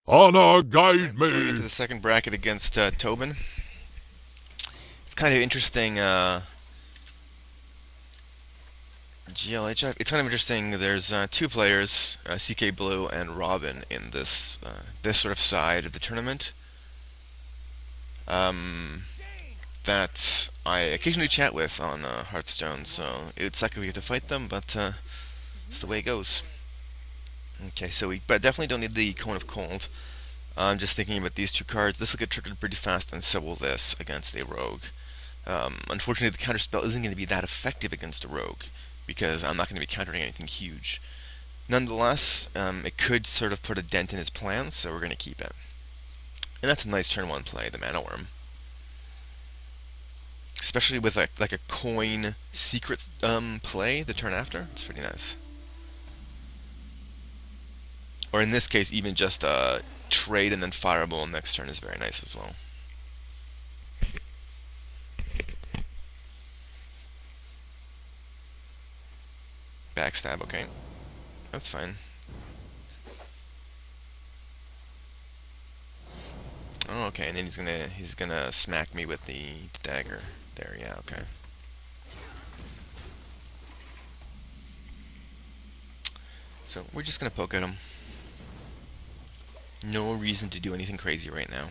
Honor, guide Going into me! the second bracket against Toban. It's kind of interesting. GLHF. It's kind of interesting. There's two players, CK Blue and Robin, in this sort of side of the tournament. Um, that I occasionally chat with on Hearthstone. So it's like we have to fight them, but it's the way it goes. Okay, so we but definitely don't need the Cone of Cold. I'm just thinking about these two cards. This will get triggered pretty fast, and so will this against a rogue. Unfortunately, the counterspell isn't going to be that effective against a rogue because I'm not going to be countering anything huge. Nonetheless, it could sort of put a dent in his plans, so we're going to keep it. And that's a nice turn one play, the Mana Worm. Especially with like a coin secret play the turn after. It's pretty nice. Or in this case, even just a trade and then fireball next turn is very nice as well. Backstab, okay. That's fine. Oh, okay, and then he's gonna smack me with the dagger. There, yeah, okay. So we're just gonna poke at him. No reason to do anything crazy right now.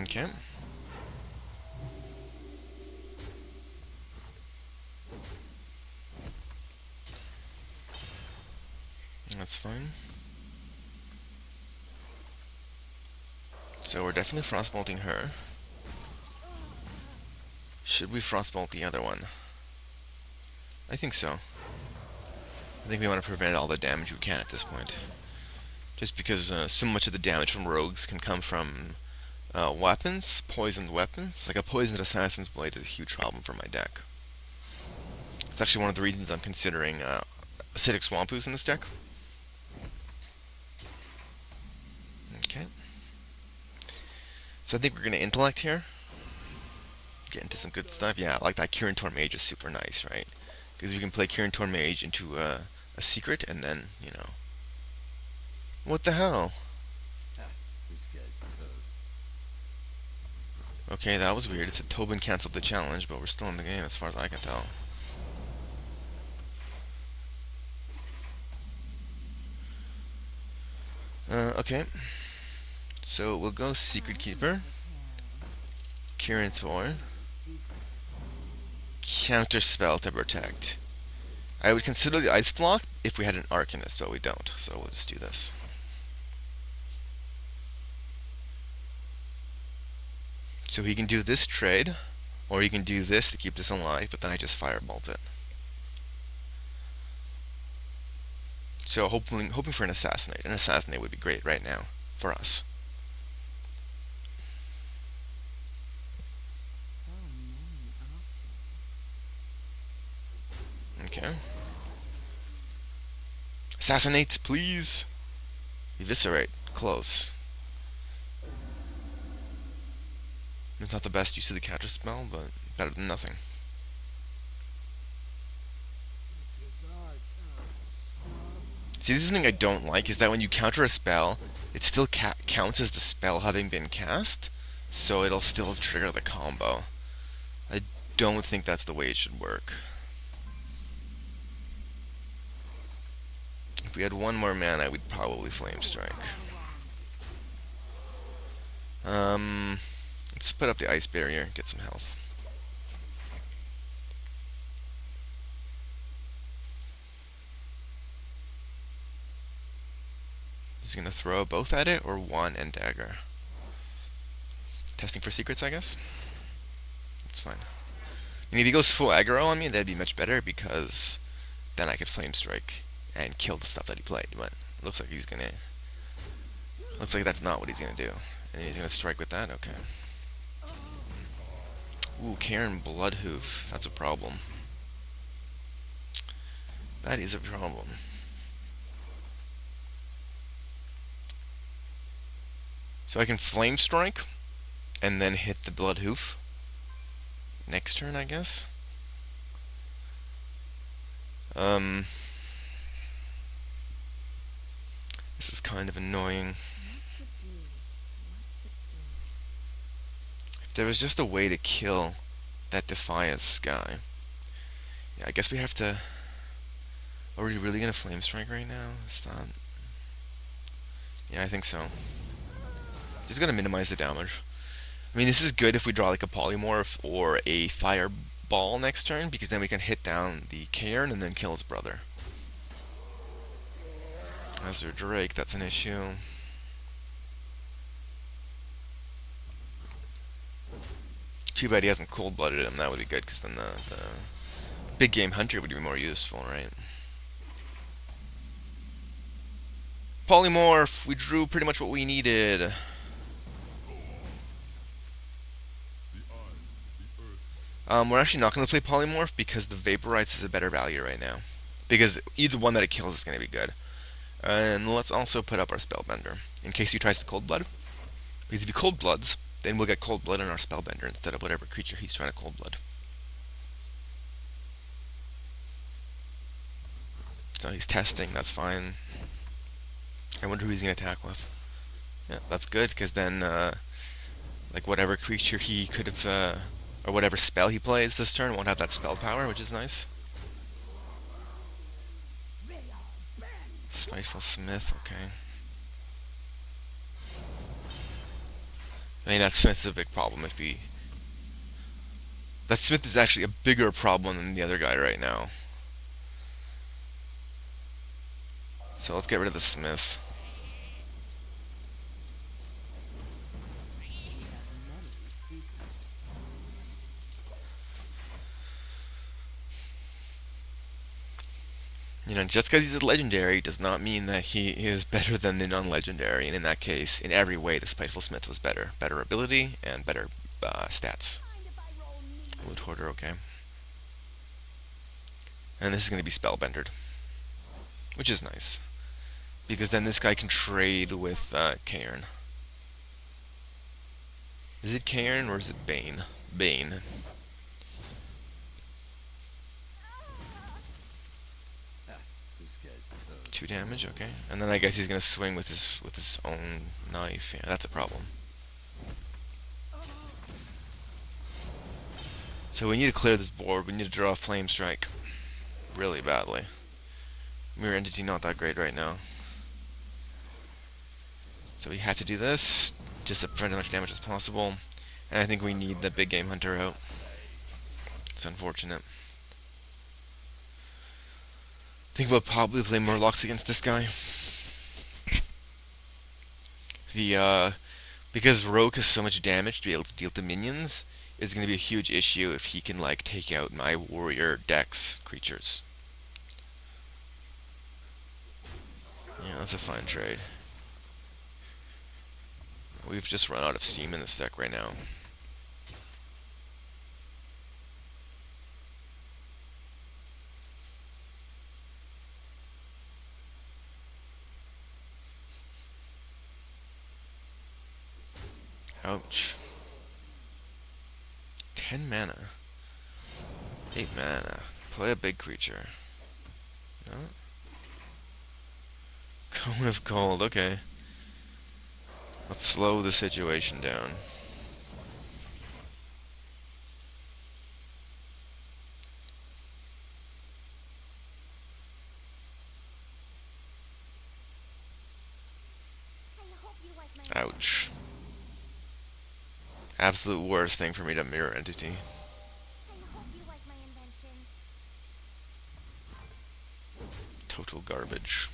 Okay. That's fine. So we're definitely frostbolting her. Should we frostbolt the other one? I think so. I think we want to prevent all the damage we can at this point. Just because so much of the damage from rogues can come from weapons, poisoned weapons. Like a poisoned assassin's blade is a huge problem for my deck. It's actually one of the reasons I'm considering acidic swampus in this deck. Okay. So I think we're going to intellect here. Get into some good stuff. Yeah, like that Kirin Tor Mage is super nice, right? Because we can play Kirin Tor Mage into a secret and then, you know. What the hell? Okay, that was weird. It said Toban canceled the challenge, but we're still in the game as far as I can tell. Okay. So we'll go Secret Keeper, Kirin Tor, Counter Spell to protect. I would consider the Ice Block if we had an Arcanist, but we don't, so we'll just do this. So he can do this trade, or he can do this to keep this alive, but then I just firebolt it. So hoping for an Assassinate. An Assassinate would be great right now for us. Okay. Assassinate, please! Eviscerate. Close. It's not the best use of the counter spell, but better than nothing. See, this is something I don't like, is that when you counter a spell, it still counts as the spell having been cast, so it'll still trigger the combo. I don't think that's the way it should work. If we had one more mana, we'd probably Flame Strike. Let's put up the Ice Barrier, get some health. He's gonna throw both at it, or one and dagger. Testing for secrets, I guess. That's fine. And if he goes full aggro on me, that'd be much better because then I could Flame Strike and kill the stuff that he played. But it looks like he's gonna. Looks like that's not what he's gonna do. And he's gonna strike with that. Okay. Ooh, Karen Bloodhoof. That's a problem. That is a problem. So I can Flame Strike and then hit the Bloodhoof next turn, I guess. kind of annoying. If there was just a way to kill that Defias guy. Yeah, I guess we have to... Are we really gonna Flame Strike right now? Is that... Yeah, I think so. Just gonna minimize the damage. I mean, this is good if we draw like a Polymorph or a Fireball next turn, because then we can hit down the Cairn and then kill his brother. Azure Drake, that's an issue. Too bad he hasn't cold-blooded him. That would be good, because then the big game hunter would be more useful, right? Polymorph! We drew pretty much what we needed. We're actually not going to play Polymorph because the Vaporites is a better value right now. Because either one that it kills is going to be good. And let's also put up our Spellbender, in case he tries to Cold Blood. Because if he Cold Bloods, then we'll get Cold Blood in our Spellbender instead of whatever creature he's trying to Cold Blood. So he's testing, that's fine. I wonder who he's going to attack with. Yeah, that's good, because then, like, whatever creature he could have, or whatever spell he plays this turn won't have that spell power, which is nice. Spiteful Smith, okay. I mean, that Smith is a big problem if he... That Smith is actually a bigger problem than the other guy right now. So let's get rid of the Smith. You know, just because he's a legendary does not mean that he is better than the non-legendary. And in that case, in every way, the Spiteful Smith was better. Better ability and better stats. Wood Hoarder, okay. And this is going to be Spellbendered, which is nice. Because then this guy can trade with Cairn. Is it Cairn or is it Bane? Bane. 2 damage, okay. And then I guess he's gonna swing with his own knife. Yeah, that's a problem. So we need to clear this board. We need to draw a Flame Strike really badly. Mirror Entity not that great right now. So we had to do this just to prevent as much damage as possible. And I think we need the big game hunter out. It's unfortunate. I think we'll probably play Murlocs against this guy. Because Rogue has so much damage to be able to deal to minions, it's going to be a huge issue if he can like take out my warrior Dex creatures. Yeah, that's a fine trade. We've just run out of steam in this deck right now. Ouch. 10 mana. 8 mana. Play a big creature. No? Cone of Cold, okay. Let's slow the situation down. Ouch. Absolute worst thing for me to mirror entity. Total garbage.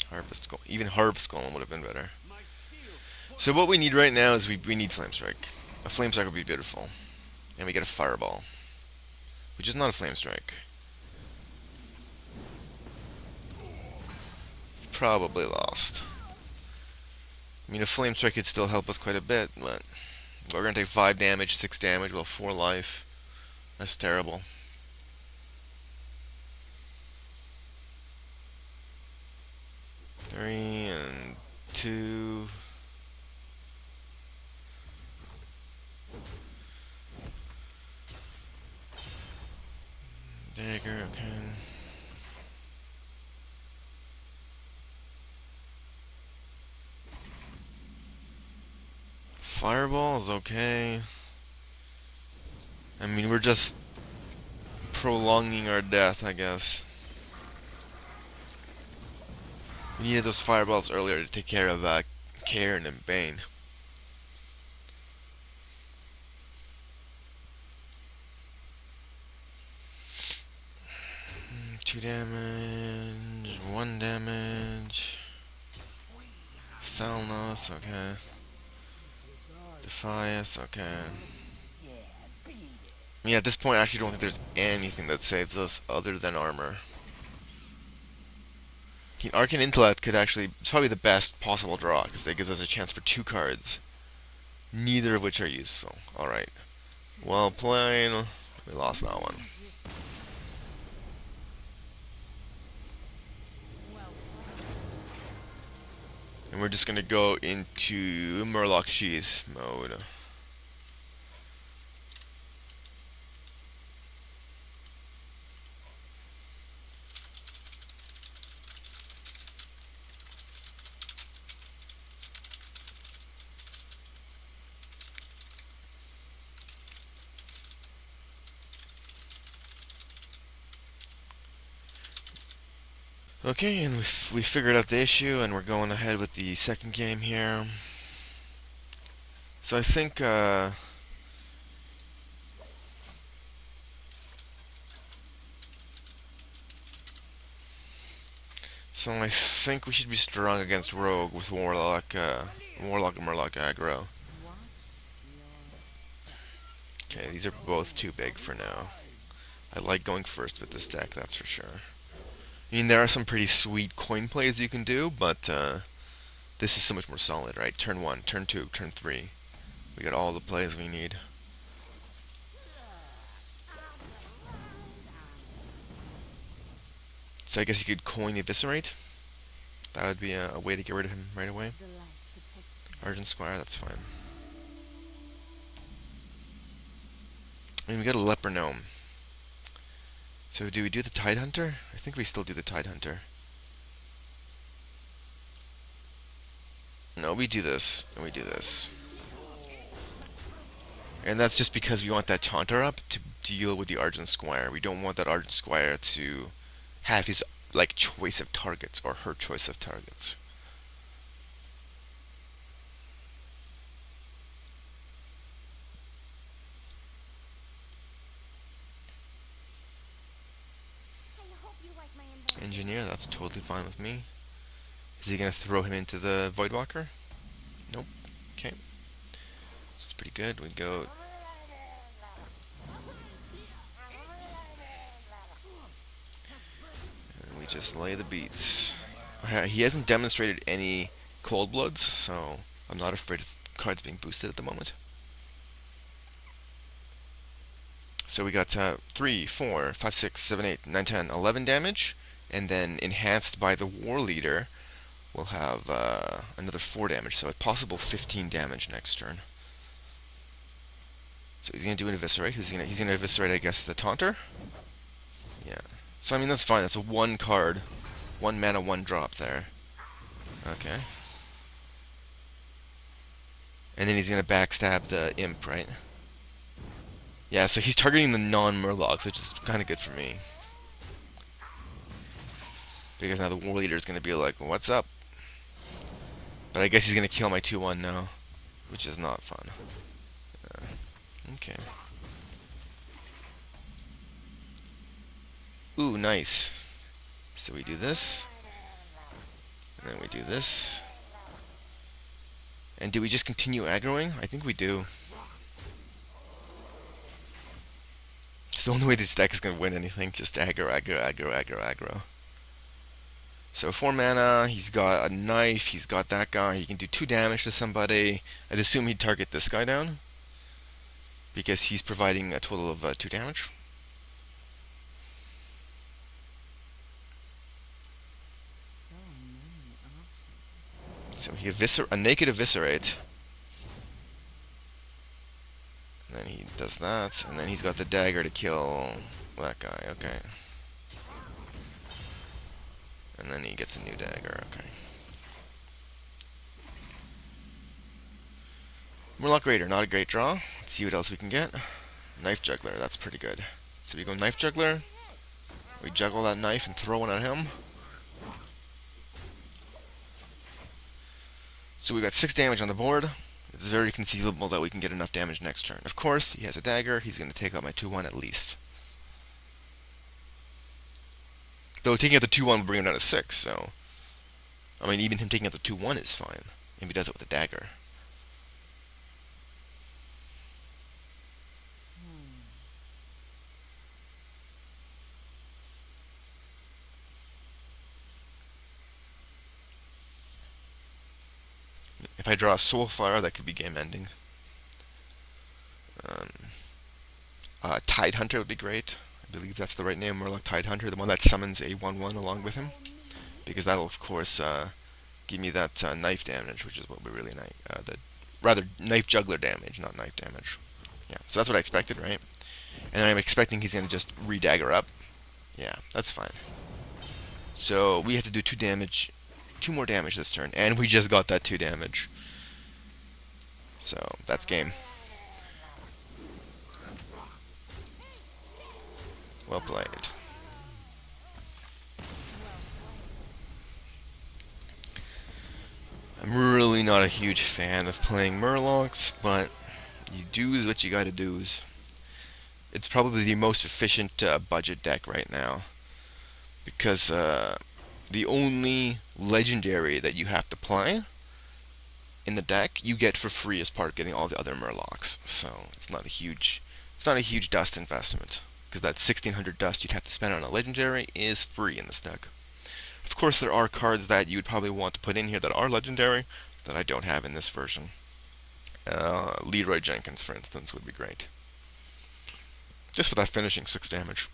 Harvest Golem. Even Harvest Golem would have been better. So what we need right now is we need Flame Strike. A Flame Strike would be beautiful. And we get a Fireball. Which is not a Flame Strike. Probably lost. I mean, a Flame Strike could still help us quite a bit, but we're going to take 5 damage, 6 damage, well, 4 life. That's terrible. Three and 2. Dagger, okay. fireball is okay. I mean, we're just prolonging our death, I guess. We needed those fireballs earlier to take care of Cairn and Bane. Two damage, 1 damage. Thalnos, okay. Defias, okay. I mean, at this point, I actually don't think there's anything that saves us other than armor. Arcane Intellect could actually, it's probably the best possible draw, because that gives us a chance for 2 cards. Neither of which are useful. Alright. Well played. We lost that one. And we're just gonna go into Murloc Cheese mode. Okay, and we figured out the issue, and we're going ahead with the second game here. So I think, we should be strong against Rogue with Warlock and Murloc aggro. Okay, these are both too big for now. I like going first with this deck, that's for sure. I mean, there are some pretty sweet coin plays you can do, but this is so much more solid, right? Turn 1, turn 2, turn 3. We got all the plays we need. So I guess you could coin Eviscerate. That would be a way to get rid of him right away. Argent Squire, that's fine. I mean, we got a Leper Gnome. So do we do the Tide Hunter? I think we still do the Tide Hunter. No, we do this, and we do this. And that's just because we want that Chaunter up to deal with the Argent Squire. We don't want that Argent Squire to have his choice of targets, or her choice of targets. Engineer, that's totally fine with me. Is he gonna throw him into the Voidwalker? Nope. Okay. It's pretty good. We go. And we just lay the beats. He hasn't demonstrated any Cold Bloods, so I'm not afraid of cards being boosted at the moment. So we got 3, 4, 5, 6, 7, 8, 9, 10, 11 damage. And then enhanced by the War Leader, we'll have another 4 damage. So a possible 15 damage next turn. So he's going to do an Eviscerate. He's going to Eviscerate, I guess, the Taunter. Yeah. So, I mean, that's fine. That's a 1 card. 1 mana, 1 drop there. Okay. And then he's going to backstab the Imp, right? Yeah, so he's targeting the non-Murlocs, which is kind of good for me. Because now the War Leader is going to be like, what's up? But I guess he's going to kill my 2-1 now, which is not fun. Okay. Ooh, nice. So we do this. And then we do this. And do we just continue aggroing? I think we do. It's the only way this deck is going to win anything. Just aggro, aggro, aggro, aggro, aggro. So 4 mana, he's got a knife, he's got that guy, he can do 2 damage to somebody. I'd assume he'd target this guy down, because he's providing a total of 2 damage. So he a naked Eviscerate. And then he does that, and then he's got the dagger to kill that guy, okay. And then he gets a new dagger, okay. Murloc Raider, not a great draw. Let's see what else we can get. Knife Juggler, that's pretty good. So we go Knife Juggler. We juggle that knife and throw one at him. So we got 6 damage on the board. It's very conceivable that we can get enough damage next turn. Of course, he has a dagger. He's going to take out my 2-1 at least. Though taking out the 2-1 will bring him down to 6, so... I mean, even him taking out the 2-1 is fine, if he does it with a dagger. If I draw a Soulfire, that could be game-ending. Tide Hunter would be great. I believe that's the right name, Murloc Tide Hunter, the one that summons a 1-1 along with him. Because that'll, of course, give me that knife damage, which is what we really like. Rather, knife juggler damage, not knife damage. Yeah, so that's what I expected, right? And then I'm expecting he's going to just re-dagger up. Yeah, that's fine. So we have to do 2 more damage this turn, and we just got that 2 damage. So that's game. Well played. I'm really not a huge fan of playing Murlocs, but you do's what you gotta do's. It's probably the most efficient budget deck right now, because the only legendary that you have to play in the deck you get for free as part of getting all the other Murlocs. So it's not a huge dust investment, because that 1600 dust you'd have to spend on a legendary is free in this deck. Of course, there are cards that you would probably want to put in here that are legendary that I don't have in this version. Leroy Jenkins, for instance, would be great. Just for that finishing 6 damage.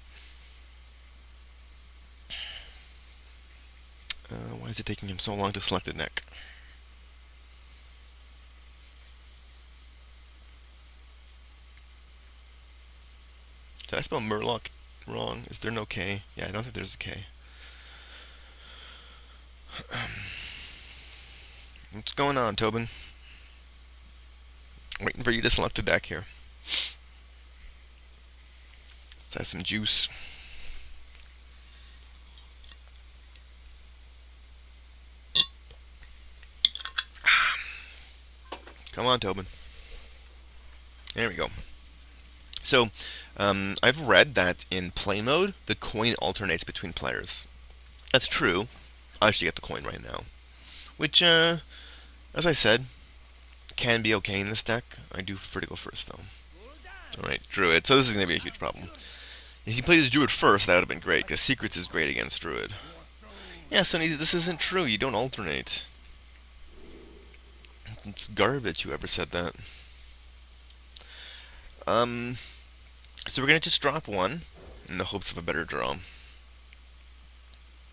Why is it taking him so long to select a deck? Did I spell Murloc wrong? Is there no K? Yeah, I don't think there's a K. What's going on, Toban? Waiting for you to select a deck here. Let's have some juice. Come on, Toban. There we go. So, I've read that in play mode, the coin alternates between players. That's true. I actually get the coin right now. Which, as I said, can be okay in this deck. I do prefer to go first, though. Alright, Druid. So this is going to be a huge problem. If he played his Druid first, that would have been great, because Secrets is great against Druid. Yeah, Sonny, this isn't true. You don't alternate. It's garbage, whoever said that. So we're going to just drop 1 in the hopes of a better draw.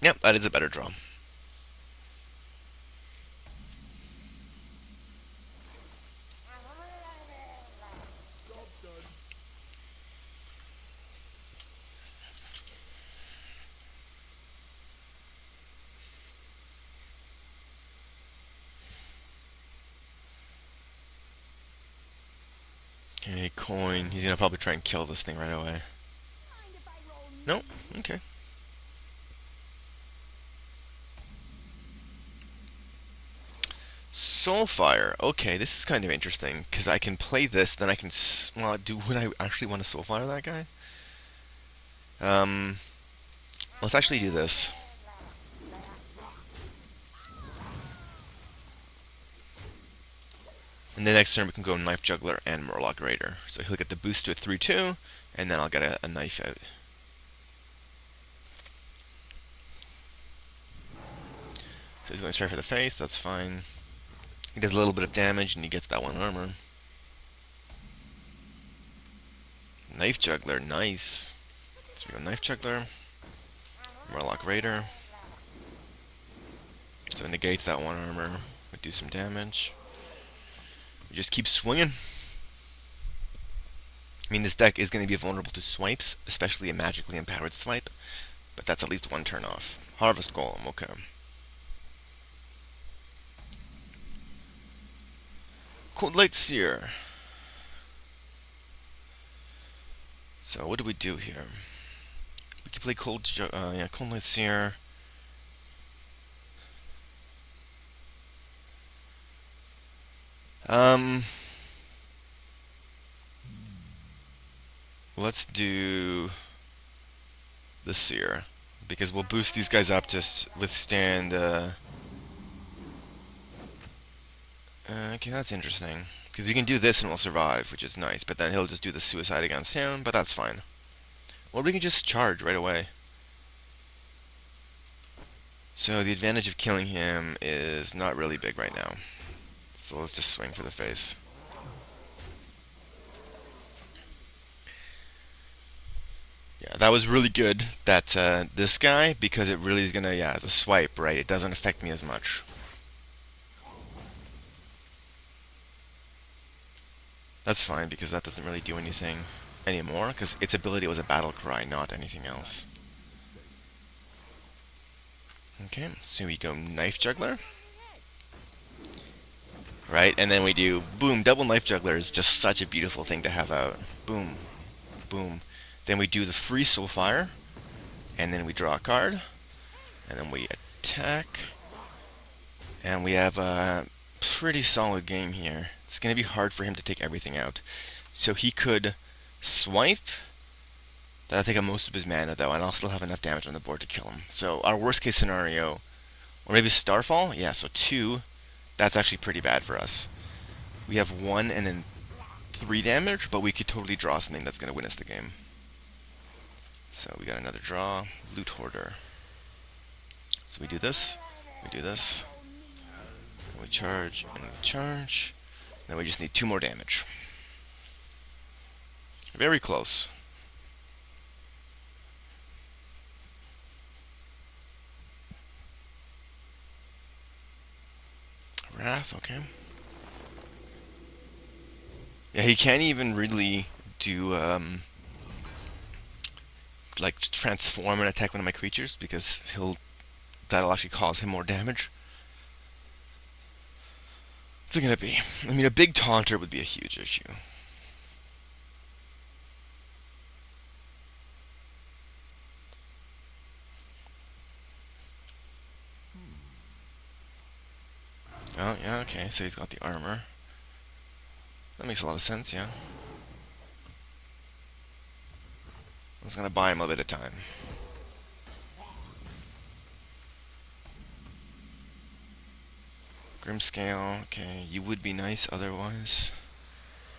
Yep, that is a better draw. Okay, coin. He's gonna probably try and kill this thing right away. No? Okay. Soulfire. Okay, this is kind of interesting, because I can play this, then I can... would I actually want to Soulfire that guy? Let's actually do this. And the next turn we can go Knife Juggler and Murloc Raider. So he'll get the boost to a 3-2, and then I'll get a knife out. So he's going straight for the face, that's fine. He does a little bit of damage, and he gets that 1 armor. Knife Juggler, nice. So we go Knife Juggler, Murloc Raider. So it negates that 1 armor. We do some damage. We just keep swinging. I mean, this deck is going to be vulnerable to swipes, especially a magically empowered swipe, but that's at least 1 turn off. Harvest Golem, okay. Cold Light Seer. So what do we do here? We can play Cold Light Seer. Let's do the Seer, because we'll boost these guys up to withstand. Okay, that's interesting. Because you can do this and we'll survive, which is nice. But then he'll just do the suicide against him, but that's fine. Or we can just charge right away. So the advantage of killing him is not really big right now. So let's just swing for the face. Yeah, that was really good, that this guy, because it really is going to, the swipe, right? It doesn't affect me as much. That's fine, because that doesn't really do anything anymore, because its ability was a battle cry, not anything else. Okay, so we go Knife Juggler. Right, and then we do, boom, double Knife Juggler is just such a beautiful thing to have out. Boom, boom. Then we do the free Soulfire, and then we draw a card, and then we attack, and we have a pretty solid game here. It's going to be hard for him to take everything out. So he could swipe. That'll take up most of his mana, though, and I'll still have enough damage on the board to kill him. So our worst case scenario, or maybe Starfall? Yeah, so 2. That's actually pretty bad for us. We have 1 and then 3 damage, but we could totally draw something that's going to win us the game. So we got another draw. Loot Hoarder. So we do this. We do this. And we charge, and we charge. Then we just need 2 more damage. Very close. Wrath, okay. Yeah, he can't even really do, like, transform and attack one of my creatures, because that'll actually cause him more damage. What's it gonna be? I mean, a big taunter would be a huge issue. Oh, yeah, okay, so he's got the armor. That makes a lot of sense, yeah. I was gonna buy him a bit of time. Grimscale, okay, you would be nice otherwise.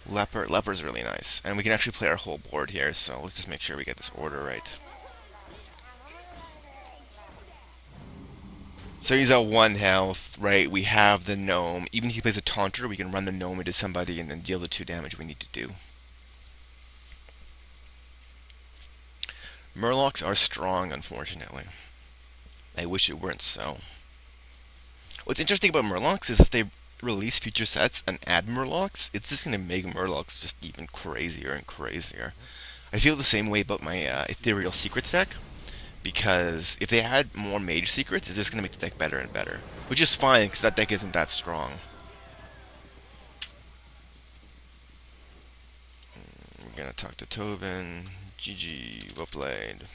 Leper's really nice. And we can actually play our whole board here, so let's just make sure we get this order right. So he's at 1 health, right? We have the gnome. Even if he plays a taunter, we can run the gnome into somebody and then deal the 2 damage we need to do. Murlocs are strong, unfortunately. I wish it weren't so. What's interesting about Murlocs is if they release future sets and add Murlocs, it's just going to make Murlocs just even crazier and crazier. I feel the same way about my Ethereal Secrets deck, because if they add more Mage Secrets, it's just going to make the deck better and better. Which is fine, because that deck isn't that strong. We're going to talk to Toban. GG, well played.